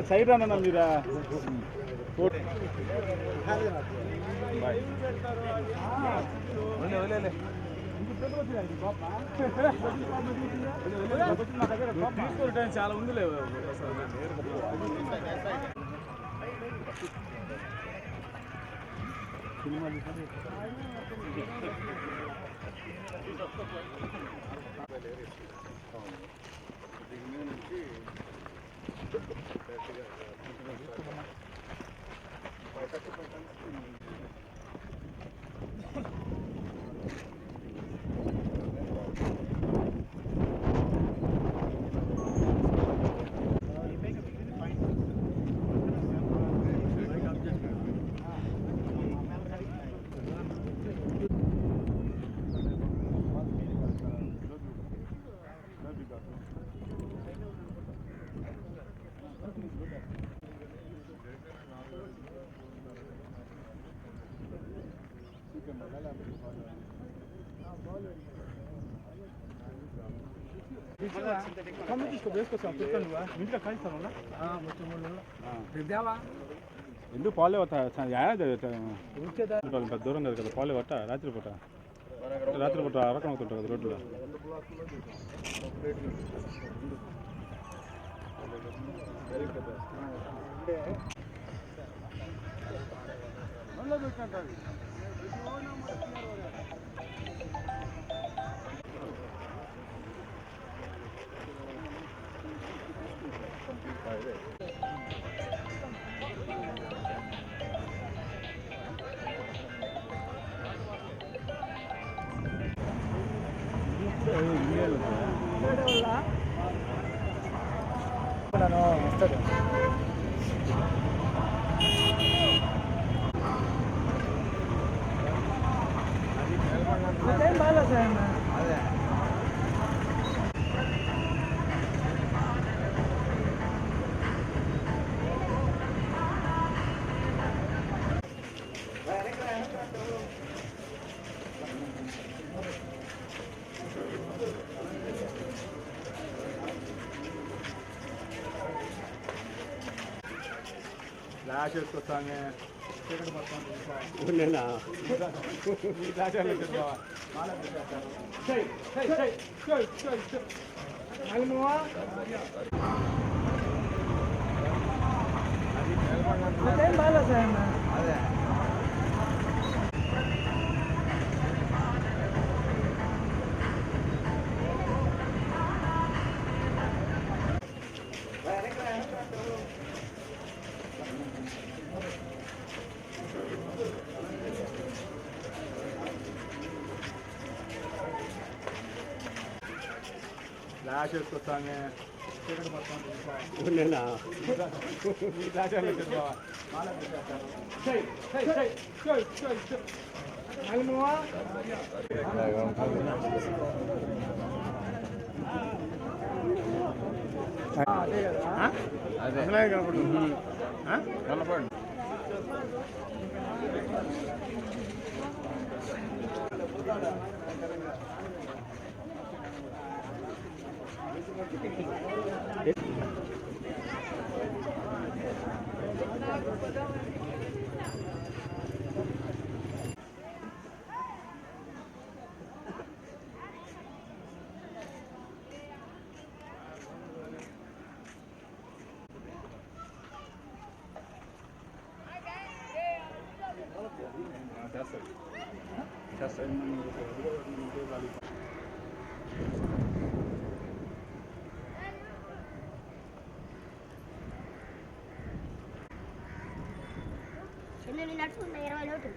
Side అన్న మీరా చాలా ఉందిలే సినిమా ఎందుకు పాలే పెద్ద దూరం కదా కదా పాలే పట్ట రాత్రిపూట అరకం అవుతుంటారు కదా రోడ్లో ఫ్లాష్ వేసుకొస్తానే అదే ఫ్లాష్ వేసుకొస్తానే అదే కనపడండి నడుచుకుంటా 20 లోటు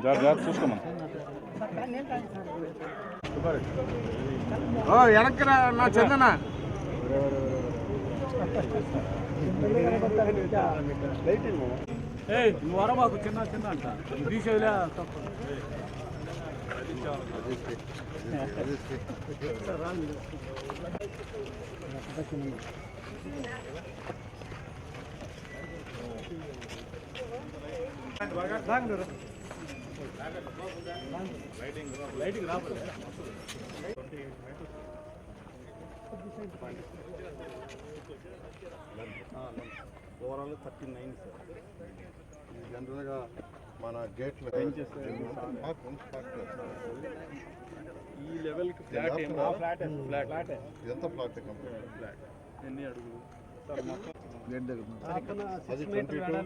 జాగ్రత్త చూసుకోమా వెనక్కిరా నా చందన నువ్వు వర మాకు చిన్న చిన్న అంట తీసేవిలే తప్ప లైటింగ్ రాబోయే ఓవరాల్ 39 సార్. జనరల్గా మన గేట్లు ఈ లెవెల్కి ఫ్లాట్ ఫ్లాట్ ఇదంతా ఫ్లాట్ కంప్లీట్ ఫ్లాట్ ఎన్ని అడుగులు సార్ మొత్తం గేట్ దగ్గర అది 22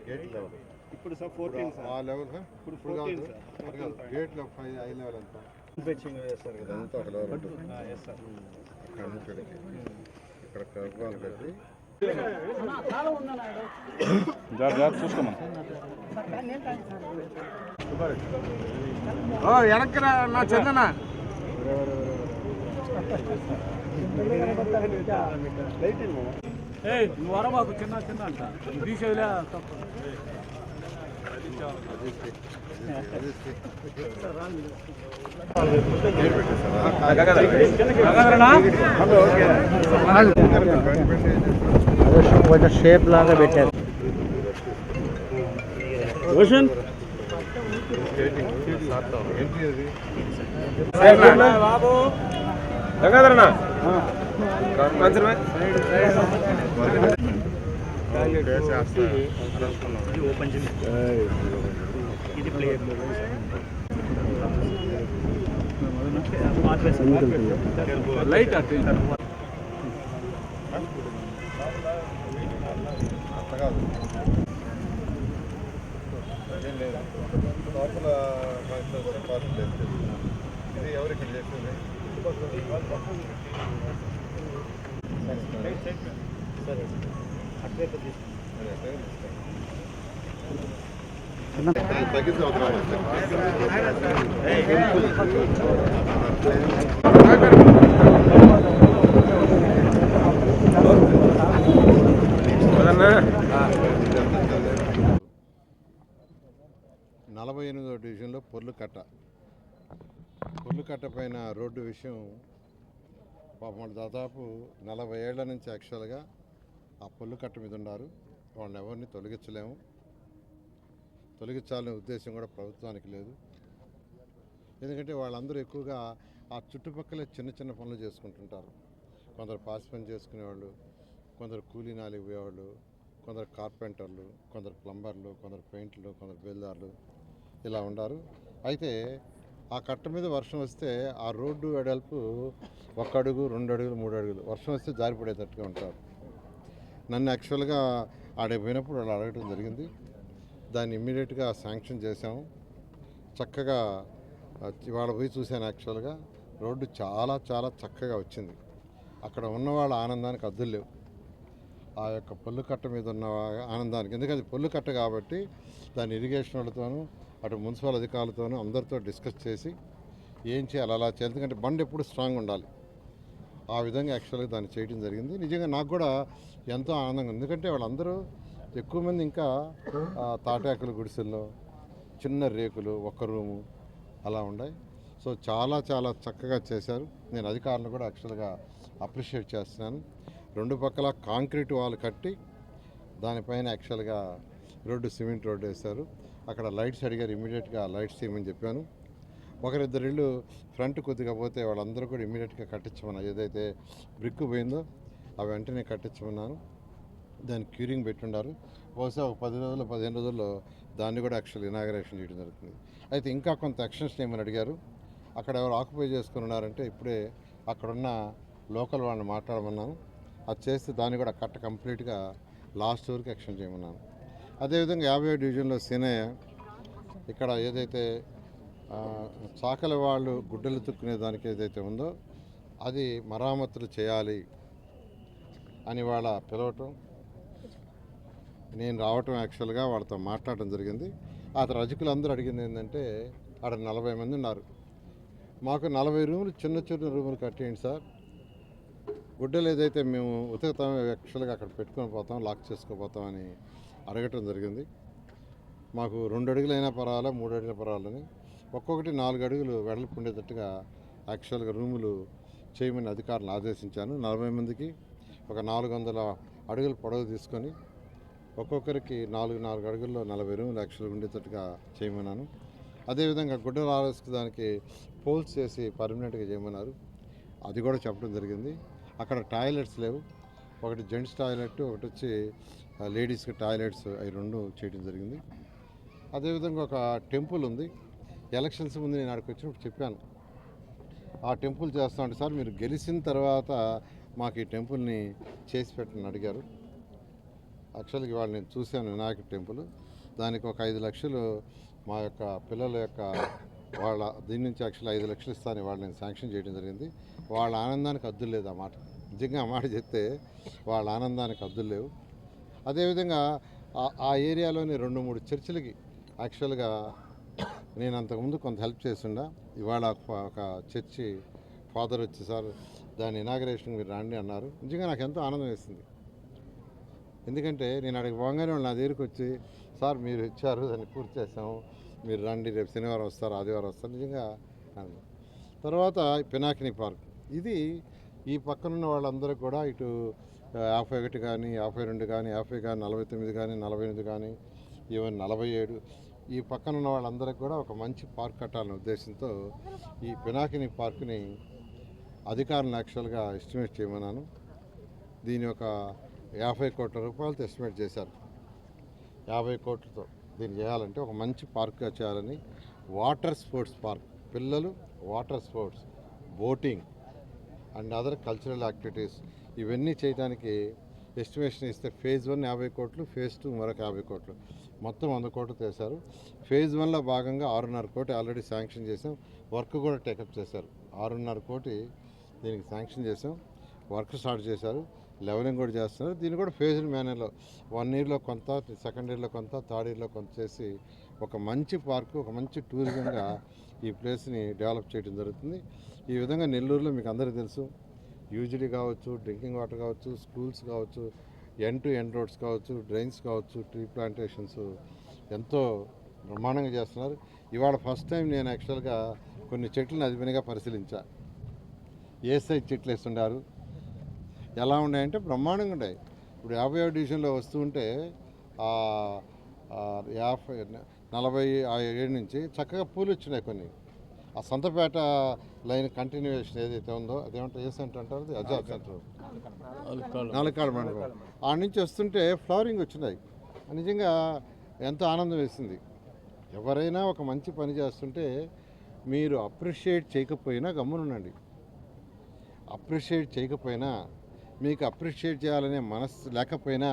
గేట్ లెవెల్ ఇప్పుడు సార్ 14 సార్ ఆ లెవెల్ ఇప్పుడు 14 సార్ గేట్ లెవెల్ 5 లెవెల్ అంతా ఫెచ్చింగ్ చేస్తారు కదా అంతా ఒక లెవెల్ ఉంటుంది. ఎస్ సార్ అక్కడ నుంచి ఇక్కడికి ఇక్కడ కర్వాలు కట్టి చూసుకోమా వెనక్కిరా నా చందన నువ్వు వర మాకు చిన్న చిన్న అంట తీసేవిలే తప్ప కొంచెం షేప్ లాగా పెట్టారు ఓషన్ ఏంటి అది బాబు గంగాధరనా లైట్ అట్లా కాదు అదేం లేదు లోపల పార్టీ లేదు. ఇది ఎవరు ఇక్కడ చేస్తుంది తగ్గింది నలభై 48వ డివిజన్లో పొర్లుకట్ట పైన రోడ్డు విషయం పాపం దాదాపు 40 ఏళ్ల నుంచి యాక్చువల్గా ఆ పొర్లుకట్ట మీద ఉన్నారు. వాళ్ళని ఎవరిని తొలగించలేము. తొలగించాలనే ఉద్దేశం కూడా ప్రభుత్వానికి లేదు. ఎందుకంటే వాళ్ళందరూ ఎక్కువగా ఆ చుట్టుపక్కల చిన్న చిన్న పనులు చేసుకుంటుంటారు. కొందరు పాసి పని చేసుకునేవాళ్ళు, కొందరు కూలీ నాలికి పోయేవాళ్ళు, కొందరు కార్పెంటర్లు, కొందరు ప్లంబర్లు, కొందరు పెయింట్లు, కొందరు బేల్దారులు ఇలా ఉన్నారు. అయితే ఆ కట్ట మీద వర్షం వస్తే ఆ రోడ్డు వెడల్పు 1 అడుగు 2 అడుగులు 3 అడుగులు వర్షం వస్తే జారిపడేటట్టుగా ఉంటారు. నన్ను యాక్చువల్గా ఆడే పోయినప్పుడు వాళ్ళు అడగడం జరిగింది. దాన్ని ఇమ్మీడియట్గా శాంక్షన్ చేసాము. చక్కగా ఇవాళ పోయి చూశాను. యాక్చువల్గా రోడ్డు చాలా చాలా చక్కగా వచ్చింది. అక్కడ ఉన్న వాళ్ళ ఆనందానికి అద్దులు లేవు. ఆ యొక్క పొల్లుకట్ట మీద ఉన్న ఆనందానికి, ఎందుకంటే పొల్లుకట్ట కాబట్టి దాని ఇరిగేషన్ వాళ్ళతోనూ అటు మున్సిపల్ అధికారులతోనూ అందరితో డిస్కస్ చేసి ఏం చేయాలి, అలా చేయాలి. ఎందుకంటే బండి ఎప్పుడు స్ట్రాంగ్ ఉండాలి. ఆ విధంగా యాక్చువల్గా దాన్ని చేయడం జరిగింది. నిజంగా నాకు కూడా ఎంతో ఆనందంగా ఉంది. ఎందుకంటే వాళ్ళందరూ ఎక్కువ మంది ఇంకా తాటాకుల గుడిసెల్లో చిన్న రేకులు 1 రూము అలా ఉన్నాయి. సో చాలా చాలా చక్కగా చేశారు. నేను అధికారులను కూడా యాక్చువల్గా అప్రిషియేట్ చేస్తున్నాను. 2 పక్కల కాంక్రీట్ వాల్ కట్టి దానిపైన యాక్చువల్గా రోడ్డు సిమెంట్ రోడ్డు వేశారు. అక్కడ లైట్స్ అడిగారు, ఇమీడియట్గా లైట్స్ తీయమని చెప్పాను. 1-2 ఇళ్ళు ఫ్రంట్ కొద్దిగా పోతే వాళ్ళందరూ కూడా ఇమీడియట్గా కట్టించమన్నా. ఏదైతే బ్రిక్ పోయిందో అవి వెంటనే కట్టించమన్నాను. దాన్ని క్యూరింగ్ పెట్టుండారు. బహుశా ఒక 10 రోజులు 15 రోజుల్లో దాన్ని కూడా యాక్చువల్ ఇనాగరేషన్ చేయడం జరుగుతుంది. అయితే ఇంకా కొంత ఎక్స్టెన్షన్ ఏమని అడిగారు. అక్కడ ఎవరు ఆక్యుపై చేసుకుని ఉన్నారంటే ఇప్పుడే అక్కడున్న లోకల్ వాళ్ళని మాట్లాడమన్నాను. అది చేస్తే దాన్ని కూడా కట్ట కంప్లీట్గా లాస్ట్ వరకు ఎక్స్టెండ్ చేయమన్నాను. అదేవిధంగా 50వ డివిజన్లో సీనయ్య ఇక్కడ ఏదైతే చాకలి వాళ్ళు గుడ్డలు తుక్కునే దానికి ఏదైతే ఉందో అది మరామతులు చేయాలి అని వాళ్ళ పిలవటం, నేను రావటం యాక్చువల్గా వాళ్ళతో మాట్లాడటం జరిగింది. ఆ రజకులు అందరూ అడిగింది ఏంటంటే అక్కడ 40 మంది ఉన్నారు. మాకు 40 రూములు చిన్న చిన్న రూములు కట్టేయండి సార్. గుడ్డలు ఏదైతే మేము ఉతుకుతాం యాక్చువల్గా అక్కడ పెట్టుకొని పోతాం, లాక్ చేసుకోపోతామని అడగటం జరిగింది. మాకు 2 అడుగులైనా పర్వాలా, 3 అడుగుల పర్వాలని ఒక్కొక్కటి 4 అడుగులు వెడల్పు ఉండేటట్టుగా యాక్చువల్గా రూములు చేయమని అధికారులను ఆదేశించాను. 40 మందికి ఒక 400 అడుగుల పొడవు తీసుకొని ఒక్కొక్కరికి 4 అడుగుల్లో 40 రూములు యాక్చువల్గా ఉండేటట్టుగా చేయమన్నాను. అదేవిధంగా గుడ్డలు ఆరేసుకోవడానికి పోల్స్ చేసి పర్మనెంట్గా చేయమన్నారు. అది కూడా చెప్పడం జరిగింది. అక్కడ టాయిలెట్స్ లేవు. ఒకటి జెంట్స్ టాయిలెట్, ఒకటి వచ్చి లేడీస్కి టాయిలెట్స్, అవి 2 చేయడం జరిగింది. అదేవిధంగా ఒక టెంపుల్ ఉంది. ఎలక్షన్స్ ముందు నేను అక్కడికి వచ్చినప్పుడు చెప్పాను, ఆ టెంపుల్ చేస్తామంటే సార్ మీరు గెలిచిన తర్వాత మాకు ఈ టెంపుల్ని చేసి పెట్టని అడిగారు. యాక్చువల్గా ఇవాళ నేను చూశాను వినాయక టెంపుల్. దానికి ఒక 5 లక్షలు మా యొక్క పిల్లల యొక్క వాళ్ళ దీని నుంచి యాక్చువల్ 5 లక్షలు ఇస్తాను వాళ్ళు నేను శాంక్షన్ చేయడం జరిగింది. వాళ్ళ ఆనందానికి హద్దులు లేదు. ఆ మాట నిజంగా ఆ మాట చెప్తే వాళ్ళ ఆనందానికి హద్దులు లేవు. అదేవిధంగా ఆ ఏరియాలోని 2-3 చర్చిలకి యాక్చువల్గా నేను అంతకుముందు కొంత హెల్ప్ చేస్తుండా. ఇవాళ ఒక చర్చి ఫాదర్ వచ్చి సార్ దాని ఇనాగరేషన్ మీరు రండి అన్నారు. నిజంగా నాకు ఎంతో ఆనందం వేస్తుంది. ఎందుకంటే నేను అక్కడికి పోగానే వాళ్ళు నా దగ్గరికి వచ్చి సార్ మీరు ఇచ్చారు, దాన్ని పూర్తి చేసాము, మీరు రండి, రేపు శనివారం వస్తారు, ఆదివారం వస్తారు. నిజంగా తర్వాత పినాకిని పార్క్, ఇది ఈ పక్కనున్న వాళ్ళందరూ కూడా ఇటు 51 కానీ 52 కానీ 50 కానీ 49 కానీ 48 కానీ ఈవెన్ 47 ఈ పక్కనున్న వాళ్ళందరికీ కూడా ఒక మంచి పార్క్ కట్టాలనే ఉద్దేశంతో ఈ పినాకిని పార్క్ని అధికారులను యాక్చువల్గా ఎస్టిమేట్ చేయమన్నాను. దీని ఒక 50 కోట్ల రూపాయలతో ఎస్టిమేట్ చేశారు. 50 కోట్లతో దీన్ని చేయాలంటే ఒక మంచి పార్క్గా చేయాలని, వాటర్ స్పోర్ట్స్ పార్క్, పిల్లలు water sports, boating and other cultural activities ఇవన్నీ చేయడానికి ఎస్టిమేషన్ ఇస్తే ఫేజ్ 1 50 కోట్లు, ఫేజ్ 2 మరొక 50 కోట్లు, మొత్తం 100 కోట్లు చేశారు. ఫేజ్ 1లో భాగంగా 6.5 కోటి ఆల్రెడీ శాంక్షన్ చేసాం, వర్క్ కూడా టేకప్ చేశారు. 6.5 కోటి దీనికి శాంక్షన్ చేసాం, వర్క్ స్టార్ట్ చేశారు, లెవెలింగ్ కూడా చేస్తున్నారు. దీన్ని కూడా ఫేజ్డ్ మేనర్లో 1 ఇయర్లో కొంత, సెకండ్ ఇయర్లో కొంత, థర్డ్ ఇయర్లో కొంత చేసి ఒక మంచి పార్కు, ఒక మంచి టూరిజంగా ఈ ప్లేస్ని డెవలప్ చేయడం జరుగుతుంది. ఈ విధంగా నెల్లూరులో మీకు అందరికీ తెలుసు, యూజిడీ కావచ్చు, డ్రింకింగ్ వాటర్ కావచ్చు, స్కూల్స్ కావచ్చు, ఎండ్ టు ఎండ్ రోడ్స్ కావచ్చు, డ్రైన్స్ కావచ్చు, ట్రీ ప్లాంటేషన్స్ ఎంతో బ్రహ్మాండంగా చేస్తున్నారు. ఇవాళ ఫస్ట్ టైం నేను యాక్చువల్గా కొన్ని చెట్లను అదిపనిగా పరిశీలించా. ఏ సైజ్ చెట్లు వేస్తుండారు, ఎలా ఉన్నాయంటే బ్రహ్మాండంగా ఉన్నాయి. ఇప్పుడు 50వ డివిజన్లో వస్తూ ఉంటే 47 నుంచి చక్కగా పూలు వచ్చినాయి కొన్ని. ఆ సంతపేట లైన్ కంటిన్యూయేషన్ ఏదైతే ఉందో అదేమంటారు, ఏ సెంటర్ అంటారు, అది అజాబ్ సెంటర్, నాలుకాడ మండపం, ఆ నుంచి వస్తుంటే ఫ్లవరింగ్ వచ్చినాయి. నిజంగా ఎంతో ఆనందం వేసింది. ఎవరైనా ఒక మంచి పని చేస్తుంటే మీరు అప్రిషియేట్ చేయకపోయినా గమ్మునుండండి. అప్రిషియేట్ చేయకపోయినా, మీకు అప్రిషియేట్ చేయాలనే మనస్సు లేకపోయినా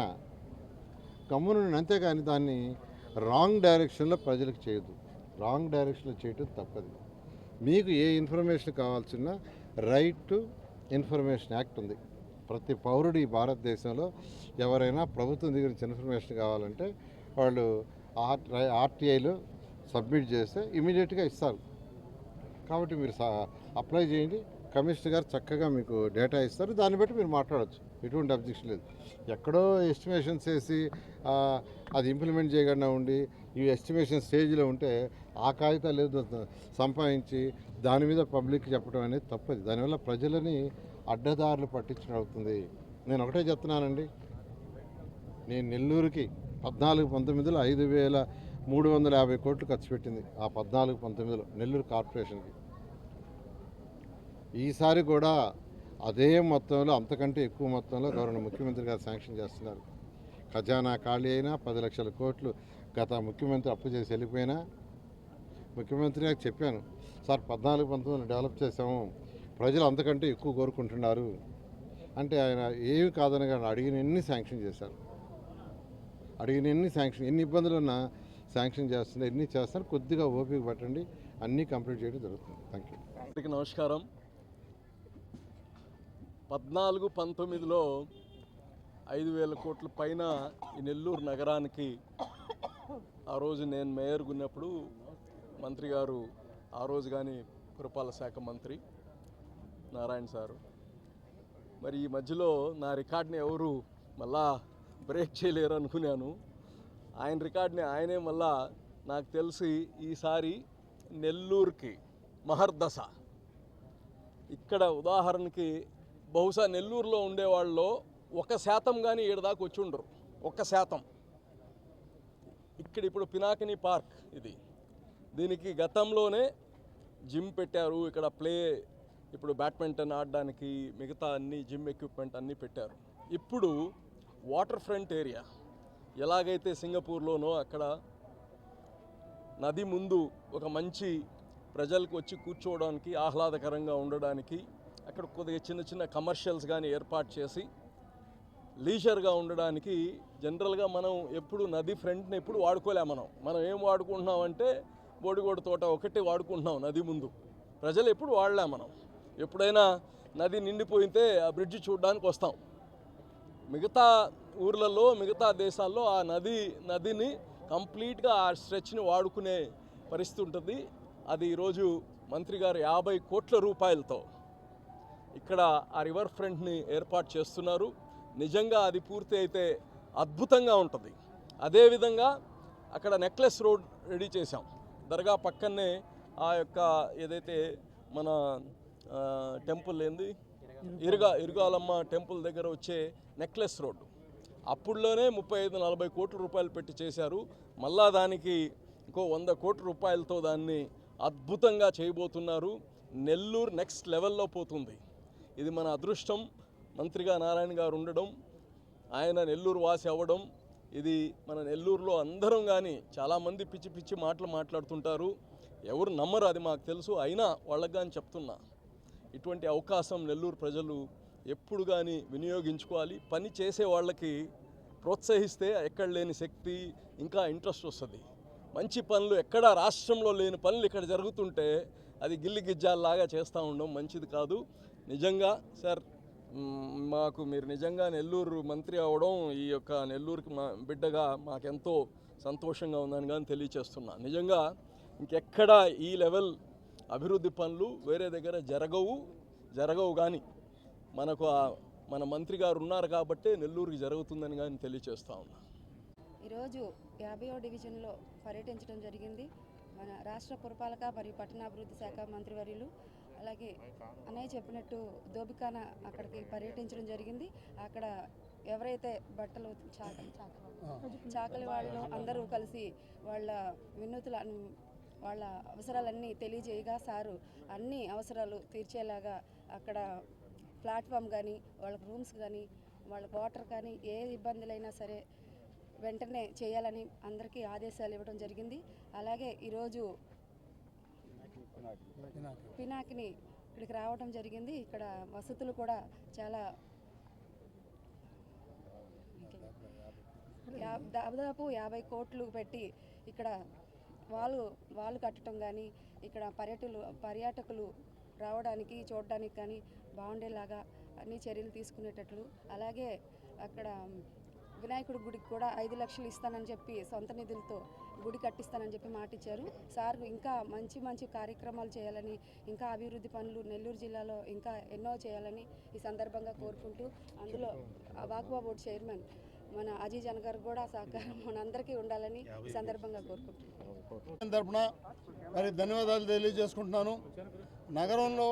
గమ్మునుండండి. అంతేగాని దాన్ని రాంగ్ డైరెక్షన్లో ప్రజలకు చేయొద్దు. రాంగ్ డైరెక్షన్లో చేయటం తప్పదు. మీకు ఏ ఇన్ఫర్మేషన్ కావాల్సిన రైట్ టు ఇన్ఫర్మేషన్ యాక్ట్ ఉంది. ప్రతి పౌరుడు ఈ భారతదేశంలో ఎవరైనా ప్రభుత్వం దగ్గర నుంచి ఇన్ఫర్మేషన్ కావాలంటే వాళ్ళు ఆర్టీఐలో సబ్మిట్ చేస్తే ఇమీడియట్గా ఇస్తారు. కాబట్టి మీరు అప్లై చేయండి, కమిషనర్ గారు చక్కగా మీకు డేటా ఇస్తారు, దాన్ని బట్టి మీరు మాట్లాడవచ్చు, ఎటువంటి అబ్జెక్షన్ లేదు. ఎక్కడో ఎస్టిమేషన్స్ వేసి అది ఇంప్లిమెంట్ చేయకుండా ఉండి ఈ ఎస్టిమేషన్ స్టేజ్లో ఉంటే ఆ కాగితాలు ఏదో సంపాదించి దాని మీద పబ్లిక్ చెప్పడం అనేది తప్పది. దానివల్ల ప్రజలని అడ్డదారులు పట్టించడం అవుతుంది. నేను ఒకటే చెప్తున్నానండి, నేను నెల్లూరుకి 14-19లో 5,350 కోట్లు ఖర్చు పెట్టింది. ఆ 14-19లో నెల్లూరు కార్పొరేషన్కి. ఈసారి కూడా అదే మొత్తంలో, అంతకంటే ఎక్కువ మొత్తంలో గౌరవ ముఖ్యమంత్రి గారు శాంక్షన్ చేస్తున్నారు. ఖజానా ఖాళీ అయినా 10 లక్షల కోట్లు గత ముఖ్యమంత్రి అప్పు చేసి వెళ్ళిపోయినా ముఖ్యమంత్రి గారికి చెప్పాను, సార్ 14-19లో డెవలప్ చేసాము, ప్రజలు అంతకంటే ఎక్కువ కోరుకుంటున్నారు అంటే ఆయన ఏమి కాదనగా అడిగిన ఎన్ని శాంక్షన్ చేశారు. అడిగిన ఎన్ని శాంక్షన్, ఎన్ని ఇబ్బందులు ఉన్నా శాంక్షన్ చేస్తున్నారు, ఎన్ని చేస్తారు. కొద్దిగా ఓపిక పట్టండి, అన్నీ కంప్లీట్ చేయడం జరుగుతుంది. Thank you. అందరికీ నమస్కారం. 14-19లో 5,000 కోట్ల పైన ఈ నెల్లూరు నగరానికి ఆ రోజు నేను మేయర్గా ఉన్నప్పుడు మంత్రి గారు ఆ రోజు కానీ పురపాలక శాఖ మంత్రి నారాయణ సారు. మరి ఈ మధ్యలో నా రికార్డ్ని ఎవరు మళ్ళా బ్రేక్ చేయలేరు అనుకున్నాను. ఆయన రికార్డ్ని ఆయనే మళ్ళా నాకు తెలిసి ఈసారి నెల్లూరుకి మహర్దశ. ఇక్కడ ఉదాహరణకి బహుశా నెల్లూరులో ఉండేవాళ్ళలో 1% కానీ ఏడుదాకా వచ్చి ఉండరు. 1%. ఇక్కడ ఇప్పుడు పినాకిని పార్క్ ఇది. దీనికి గతంలోనే జిమ్ పెట్టారు. ఇక్కడ ఇప్పుడు బ్యాడ్మింటన్ ఆడడానికి మిగతా అన్ని జిమ్ ఎక్విప్మెంట్ అన్నీ పెట్టారు. ఇప్పుడు వాటర్ ఫ్రంట్ ఏరియా ఎలాగైతే సింగపూర్లోనో అక్కడ నది ముందు ఒక మంచి ప్రజలకు వచ్చి కూర్చోవడానికి ఆహ్లాదకరంగా ఉండడానికి అక్కడ కొద్దిగా చిన్న చిన్న కమర్షియల్స్ కానీ ఏర్పాటు చేసి లీజర్గా ఉండడానికి జనరల్గా మనం ఎప్పుడు నది ఫ్రంట్ని ఎప్పుడు వాడుకోలేము. మనం ఏం వాడుకుంటున్నామంటే బోడిగోడు తోట ఒకటి వాడుకుంటున్నాం నది ముందు. ప్రజలు ఎప్పుడు వాడలేం. మనం ఎప్పుడైనా నది నిండిపోయితే ఆ బ్రిడ్జి చూడడానికి వస్తాం. మిగతా ఊర్లలో మిగతా దేశాల్లో ఆ నదిని కంప్లీట్గా ఆ స్ట్రెచ్ని వాడుకునే పరిస్థితి ఉంటుంది. అది ఈరోజు మంత్రి గారు 50 కోట్ల రూపాయలతో ఇక్కడ ఆ రివర్ ఫ్రంట్ని ఏర్పాటు చేస్తున్నారు. నిజంగా అది పూర్తి అయితే అద్భుతంగా ఉంటుంది. అదేవిధంగా అక్కడ నెక్లెస్ రోడ్ రెడీ చేశాం. దర్గా పక్కనే ఆ యొక్క ఏదైతే మన టెంపుల్ ఏంది ఇరుగాలమ్మ టెంపుల్ దగ్గర వచ్చే నెక్లెస్ రోడ్డు అప్పుడులోనే 35-40 కోట్ల రూపాయలు పెట్టి చేశారు. మళ్ళా దానికి ఇంకో 100 కోట్ల రూపాయలతో దాన్ని అద్భుతంగా చేయబోతున్నారు. నెల్లూరు నెక్స్ట్ లెవెల్లో పోతుంది. ఇది మన అదృష్టం. మంత్రిగా నారాయణ గారు ఉండడం, ఆయన నెల్లూరు వాసి అవ్వడం, ఇది మన నెల్లూరులో అందరం కానీ చాలామంది పిచ్చి పిచ్చి మాటలు మాట్లాడుతుంటారు. ఎవరు నమ్మరు, అది మాకు తెలుసు. అయినా వాళ్ళకి కానీ చెప్తున్నా, ఇటువంటి అవకాశం నెల్లూరు ప్రజలు ఎప్పుడు కానీ వినియోగించుకోవాలి. పని చేసే వాళ్ళకి ప్రోత్సహిస్తే ఎక్కడ లేని శక్తి ఇంకా ఇంట్రెస్ట్ వస్తుంది. మంచి పనులు ఎక్కడ రాష్ట్రంలో లేని పనులు ఇక్కడ జరుగుతుంటే అది గిల్లి గిజ్జాల్లాగా చేస్తూ ఉండడం మంచిది కాదు. నిజంగా సార్, మీరు నిజంగా నెల్లూరు మంత్రి అవ్వడం ఈ యొక్క నెల్లూరుకి బిడ్డగా మాకెంతో సంతోషంగా ఉందని కానీ తెలియచేస్తున్నా. నిజంగా ఇంకెక్కడా ఈ లెవెల్ అభివృద్ధి పనులు వేరే దగ్గర జరగవు కానీ మన మంత్రి గారు ఉన్నారు కాబట్టి నెల్లూరుకి జరుగుతుందని కానీ తెలియచేస్తా ఉన్నా. ఈరోజు 50వ డివిజన్లో పర్యటించడం జరిగింది. మన రాష్ట్ర పురపాలక మరియు పట్టణాభివృద్ధి శాఖ మంత్రివర్యులు అలాగే అన్నయ్య చెప్పినట్టు దోబికాన అక్కడికి పర్యటించడం జరిగింది. అక్కడ ఎవరైతే బట్టలు చాకలి వాళ్ళు అందరూ కలిసి వాళ్ళ వినూతులను వాళ్ళ అవసరాలన్నీ తెలియజేయగా సారు అన్ని అవసరాలు తీర్చేలాగా అక్కడ ప్లాట్ఫామ్ కానీ వాళ్ళకి రూమ్స్ కానీ వాళ్ళకి వాటర్ కానీ ఏ ఇబ్బందులైనా సరే వెంటనే చేయాలని అందరికీ ఆదేశాలు ఇవ్వడం జరిగింది. అలాగే ఈరోజు పినాకిని ఇక్కడికి రావడం జరిగింది. ఇక్కడ వసతులు కూడా చాలా దాదాపు 50 కోట్లు పెట్టి ఇక్కడ వాళ్ళు కట్టడం కానీ ఇక్కడ పర్యాటకులు రావడానికి చూడడానికి కానీ బాగుండేలాగా అన్ని చర్యలు తీసుకునేటట్లు, అలాగే అక్కడ వినాయకుడి గుడికి కూడా 5 లక్షలు ఇస్తానని చెప్పి సొంత నిధులతో గుడి కట్టిస్తానని చెప్పి మాట ఇచ్చారు. సార్ ఇంకా మంచి కార్యక్రమాలు చేయాలని, ఇంకా అభివృద్ధి పనులు నెల్లూరు జిల్లాలో ఇంకా ఎన్నో చేయాలని ఈ సందర్భంగా కోరుకుంటూ, అందులో వాక్వా బోర్డు చైర్మన్ మన అజీజ్ అన్న గారు కూడా సహకారం మనందరికీ ఉండాలని ఈ సందర్భంగా కోరుకుంటున్నాను. తరపున మరి ధన్యవాదాలు తెలియజేసుకుంటున్నాను. నగరంలో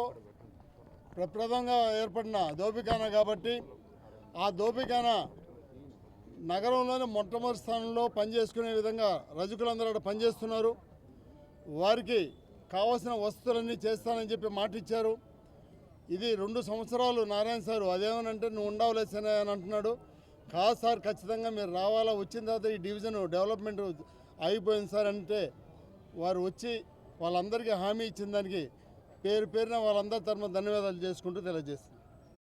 ప్రప్రదంగా ఏర్పడిన దోపిఖానా కాబట్టి ఆ దోపిఖానా నగరంలోనే మొట్టమొదటి స్థానంలో పనిచేసుకునే విధంగా రజకులందరూ అక్కడ పనిచేస్తున్నారు. వారికి కావాల్సిన వసతులన్నీ చేస్తానని చెప్పి మాట ఇచ్చారు. ఇది 2 సంవత్సరాలు నారాయణ సారు అదేమనంటే నువ్వు ఉండవలసిన అని అంటున్నాడు. కాదు సార్, ఖచ్చితంగా మీరు రావాలా, వచ్చిన తర్వాత ఈ డివిజన్ డెవలప్మెంట్ అయిపోయింది సార్ అంటే వారు వచ్చి వాళ్ళందరికీ హామీ ఇచ్చిన దానికి పేరున వాళ్ళందరి తరఫున ధన్యవాదాలు చేసుకుంటూ తెలియజేస్తారు.